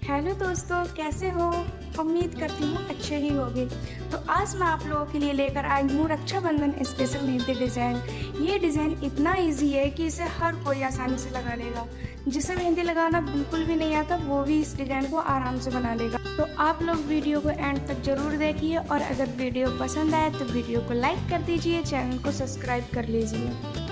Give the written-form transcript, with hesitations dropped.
Hello दोस्तों, कैसे हो? उम्मीद करती हूँ अच्छे ही होगे। तो आज मैं आप लोगों के लिए लेकर आई हूँ रक्षाबंधन स्पेशल मेहंदी डिज़ाइन। ये डिज़ाइन इतना इजी है कि इसे हर कोई आसानी से लगा लेगा। जिसे मेहंदी लगाना बिल्कुल भी नहीं आता वो भी इस डिज़ाइन को आराम से बना लेगा। तो आप लोग वीडियो को एंड तक ज़रूर देखिए और अगर वीडियो पसंद आए तो वीडियो को लाइक कर दीजिए, चैनल को सब्सक्राइब कर लीजिए।